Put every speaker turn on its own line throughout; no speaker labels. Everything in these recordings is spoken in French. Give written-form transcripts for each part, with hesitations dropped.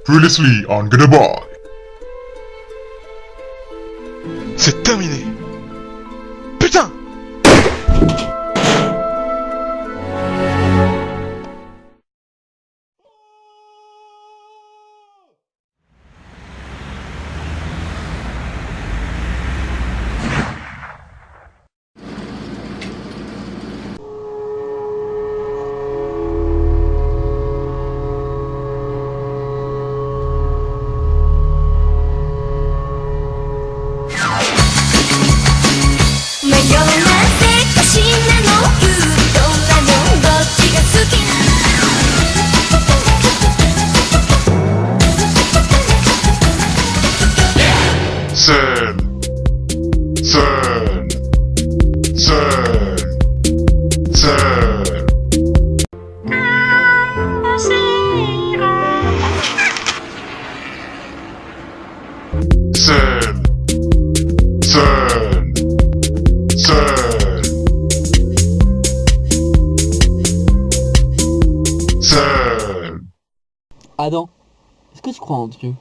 Previously on Goodbye.
C'est terminé. Putain!
Adam, est-ce que tu crois en Dieu?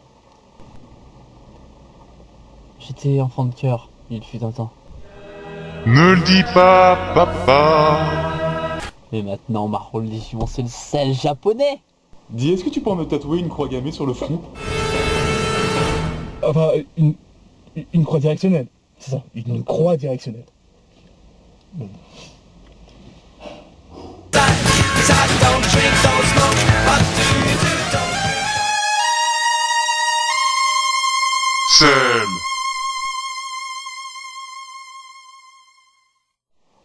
J'étais enfant de cœur, il fut un temps.
Ne le dis pas, papa.
Mais maintenant, ma religion, c'est le sel japonais.
Dis, est-ce que tu pourrais me tatouer une croix gammée sur le front? Enfin, une croix directionnelle, c'est ça, une croix directionnelle. Bon.
Seul.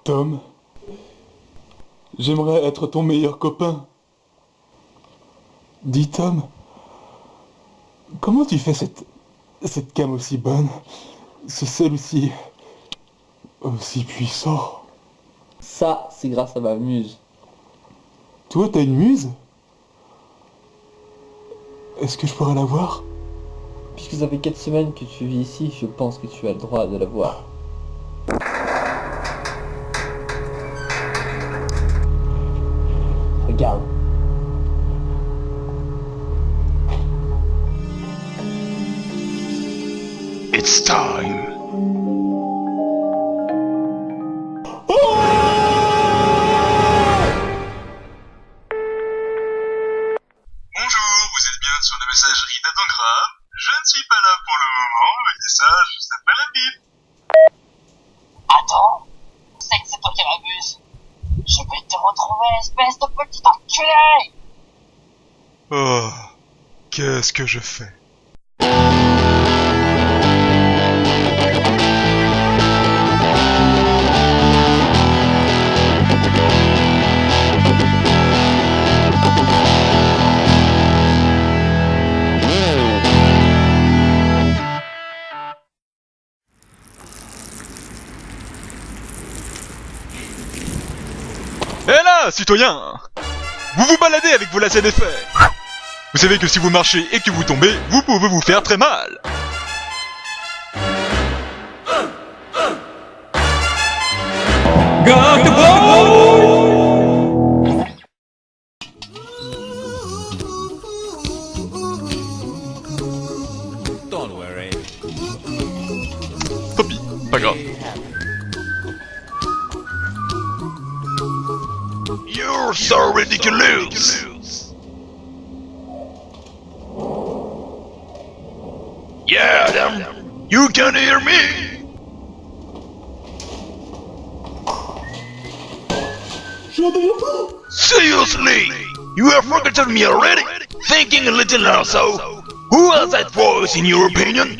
Tom, j'aimerais être ton meilleur copain. Dis Tom, comment tu fais cette cam aussi bonne, ce sel aussi puissant?
Ça, c'est grâce à ma muse.
Toi, t'as une muse? Est-ce que je pourrais la voir?
Puisque ça fait 4 semaines que tu vis ici, je pense que tu as le droit de la voir. Regarde.
It's time.
Bonjour, vous êtes bien sur la messagerie d'Adangrave. Je ne suis pas là pour le moment, le message s'appelle la pipe.
Attends, c'est que c'est toi qui m'abuse. Je vais te retrouver, espèce de petit enculé!
Oh, qu'est-ce que je fais? Eh là, citoyens! Vous vous baladez avec vos lacets d'effet. Vous savez que si vous marchez et que vous tombez, vous pouvez vous faire très mal. Tant pis, pas grave. You're so ridiculous! Yeah, Adam! You can hear me! Seriously? You have forgotten me already? Thinking a little also? Who has that voice in your opinion?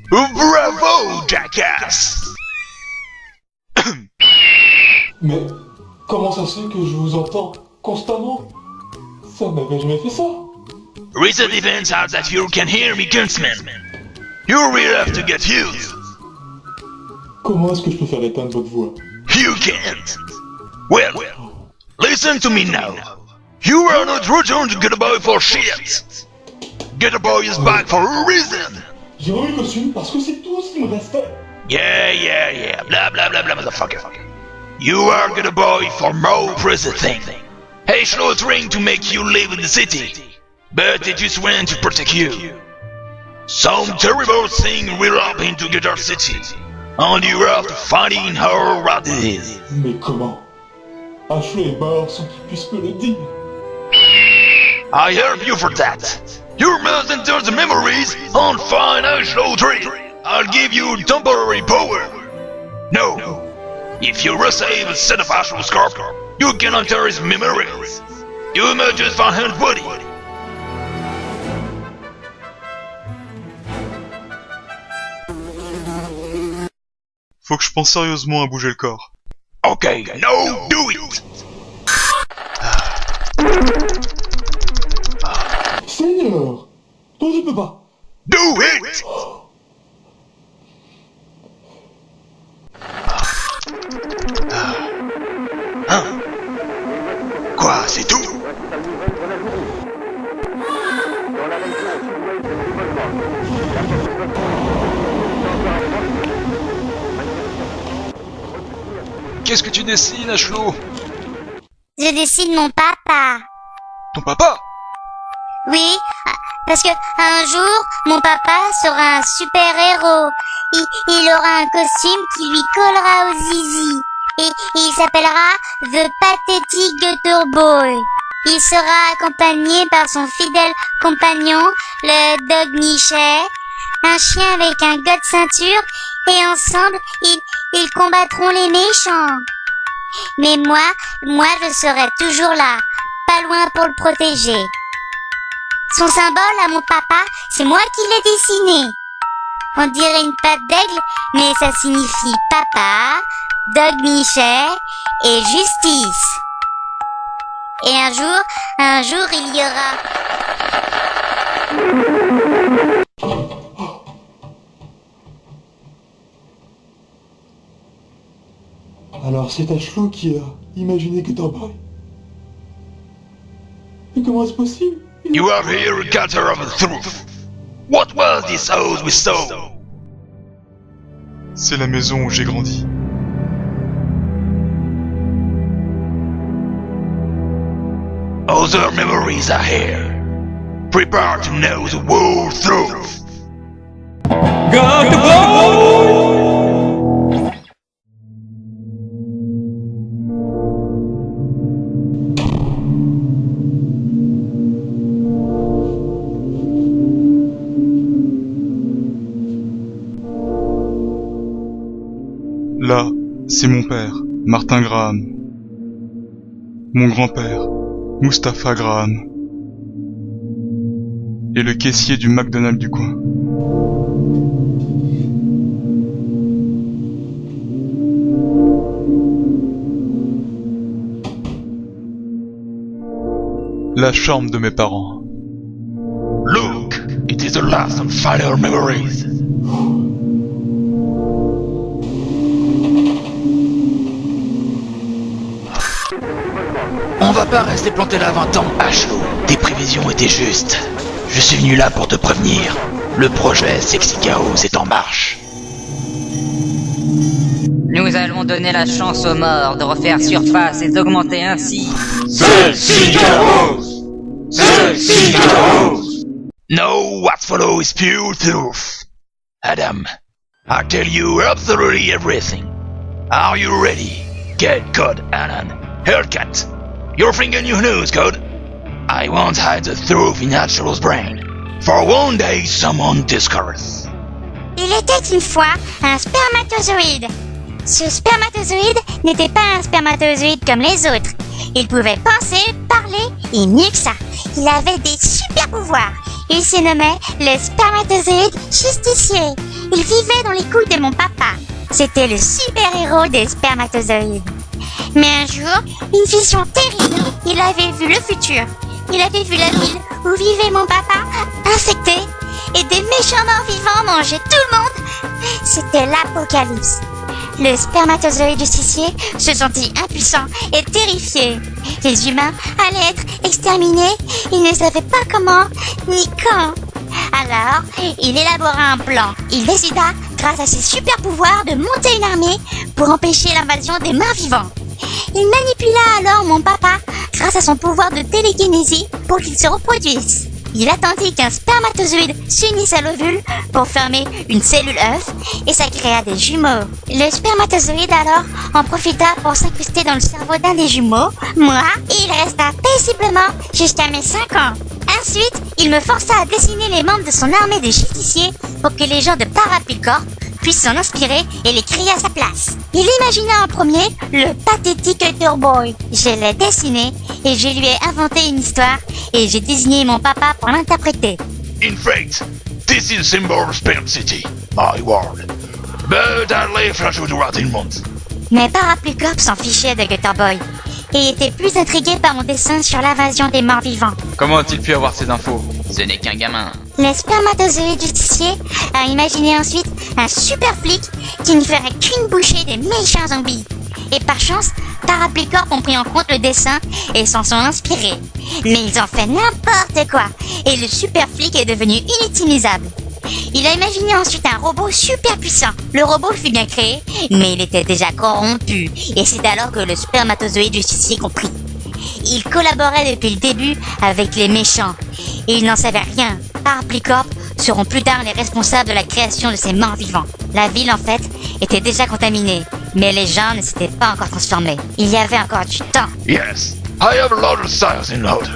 Bravo, jackass!
Mais comment ça se fait que je vous entends constamment? Ça m'avait jamais fait ça.
Recent events are that you can hear me, Kunstman. You really have to get used.
Comment est-ce que je peux faire éteindre votre voix?
You can't. Well, listen to me now. You are not returned to Goodbye for shit. Goodbye is back for a reason.
J'ai remis le costume parce que c'est tout ce qui me restait.
Yeah, blah blah blah blah, motherfucker. You are Goodbye for more prison thing. Ashlow trying to make you live in the city, but it just went to protect you. Some terrible thing will happen to Gutter City, and you have to find in how bad it is.
Mais comment? Ashley est mort sans qu'il puisse me le dire.
I help you for that. You must enter the memories and find Ashlow Tree. I'll give you temporary power. No. If you receive a set of Ashlow Scarf, you can enter his memories. You must just find his body.
Faut que je pense sérieusement à bouger le corps.
Okay, now do it.
Seigneur! Non, je peux pas.
Do it. Hein? Quoi, c'est tout?
Qu'est-ce que tu dessines, Ashlow?
Je dessine mon papa.
Ton papa?
Oui, parce que un jour, mon papa sera un super-héros. Il aura un costume qui lui collera au zizi. Et il s'appellera The Pathetic Gutter Boy. Il sera accompagné par son fidèle compagnon, le Dog Nichet, un chien avec un gars de ceinture, et ensemble, ils combattront les méchants. Mais moi je serai toujours là, pas loin pour le protéger. Son symbole à mon papa, c'est moi qui l'ai dessiné. On dirait une patte d'aigle, mais ça signifie papa, Dog Nichet et justice. Et un jour il y aura...
Alors c'est Ashlow qui a imaginé Gutter Boy. Mais comment est-ce possible?
You are here a Gutter of the truth. What was this house we saw?
C'est la maison où j'ai grandi.
Other memories are here. Prepare to know the whole truth.
Là, c'est mon père, Martin Graham. Mon grand-père, Mustapha Graham. Et le caissier du McDonald's du coin. La chambre de mes parents.
Look, it is the last and final memories. On va pas rester planté là 20 ans, Ashlow. Tes prévisions étaient justes. Je suis venu là pour te prévenir. Le projet Sexy Chaos est en marche.
Nous allons donner la chance aux morts de refaire surface et d'augmenter ainsi...
Sexy Chaos! Sexy Chaos! No, what follows is pure truth. Adam, I tell you absolutely everything. Are you ready? Get code, Alan. Hellcat. Your finger new news, Code. I won't hide the truth in Ashlow's brain. For one day someone discovers.
Il était une fois un spermatozoïde. Ce spermatozoïde n'était pas un spermatozoïde comme les autres. Il pouvait penser, parler et mieux que ça. Il avait des super pouvoirs. Il se nommait le spermatozoïde justicier. Il vivait dans les couilles de mon papa. C'était le super-héros des spermatozoïdes. Mais un jour, une vision terrible. Il avait vu le futur. Il avait vu la ville où vivait mon papa, infecté, et des méchants morts vivants mangeaient tout le monde. C'était l'apocalypse. Le spermatozoïde justicier se sentit impuissant et terrifié. Les humains allaient être exterminés. Il ne savait pas comment ni quand. Alors, il élabora un plan. Il décida, grâce à ses super pouvoirs, de monter une armée pour empêcher l'invasion des morts vivants. Il manipula alors mon papa grâce grâce à son pouvoir de télékinésie pour qu'il se reproduise. Il attendit qu'un spermatozoïde s'unisse à l'ovule pour former une cellule œuf et ça créa des jumeaux. Le spermatozoïde alors en profita pour s'incruster dans le cerveau d'un des jumeaux, moi, et il resta paisiblement jusqu'à mes 5 ans. Ensuite, il me força à dessiner les membres de son armée de justiciers pour que les gens de Paraplucorp puissent s'en inspirer et les créer à sa place. Il imagina en premier le pathétique Turboy. Je l'ai dessiné et je lui ai inventé une histoire et j'ai désigné mon papa pour l'interpréter.
In fact, this is a symbol of Sperm City, my world. But I left I should rot in months.
Mais Paraplucorp s'en fichait de Gutterboy et était plus intrigué par mon dessin sur l'invasion des morts vivants.
Comment a-t-il pu avoir ces infos?
Ce n'est qu'un gamin.
Le spermatozoïde justicier a imaginé ensuite un super flic qui ne ferait qu'une bouchée des méchants zombies. Et par chance, Paraplucorp ont pris en compte le dessin et s'en sont inspirés. Mais ils ont fait n'importe quoi et le super flic est devenu inutilisable. Il a imaginé ensuite un robot super puissant. Le robot fut bien créé, mais il était déjà corrompu et c'est alors que le spermatozoïde justicier comprit. Il collaborait depuis le début avec les méchants et il n'en savait rien. Paraplucorp seront plus tard les responsables de la création de ces morts vivants. La ville en fait était déjà contaminée, mais les gens ne s'étaient pas encore transformés. Il y avait encore du temps.
Yes, I have a lot of science in order.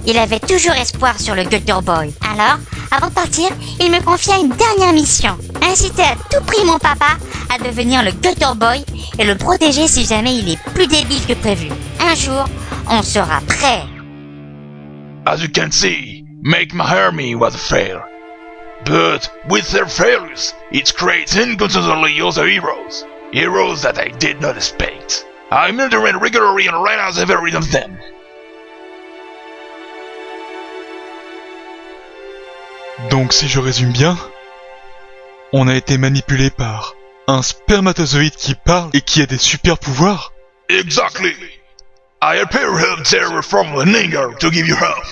Il avait toujours espoir sur le Gutterboy. Alors, avant de partir, il me confia une dernière mission. Inciter à tout prix mon papa à devenir le Gutterboy et le protéger si jamais il est plus débile que prévu. Un jour, on sera prêt.
As you can see, make my army was a fail. But with their failures, it creates inconsistently other heroes. Heroes that I did not expect. I murder and regularly and ran out every of them.
Donc si je résume bien, on a été manipulé par un spermatozoïde qui parle et qui a des super pouvoirs?
Exactly. I appear help there from the Ninger to give you help.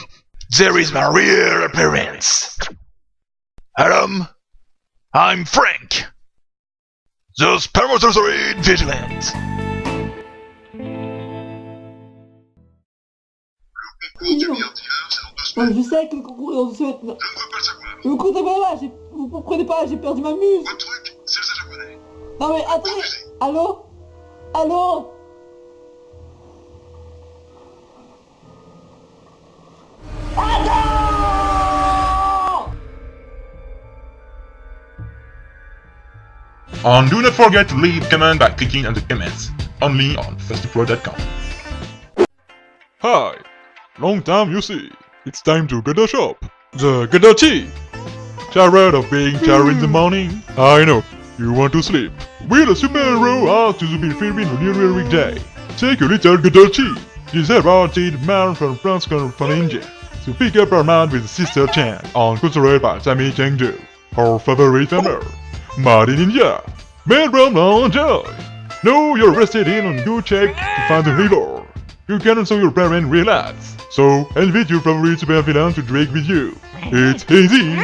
There is my real appearance. Adam, I'm Frank, the spermatozoid vigilant.
Je sais que le concours est dans 2 semaines. Ne me comptez pas là, vous comprenez pas, j'ai perdu ma muse.
Le truc, c'est le japonais.
Non mais attendez, allô? Allô?
And do not forget to leave a comment by clicking on the comments. Only on fastipro.com.
Hi! Long time you see. It's time to get a shop. The get a tea! Tired of being tired in the morning? I know, you want to sleep. Will a superhero ask you to be filming on every weekday? Take a little get a tea. This hearted man from France from India. To pick up our man with Sister Chan on considered by Sammy Chengdu. Her favorite hammer. Made in India. Made from Enjoy. Know you're rested in on good check to find the hero. You can also your parent relax. So invite your favorite supervillain to drink with you. It's easy.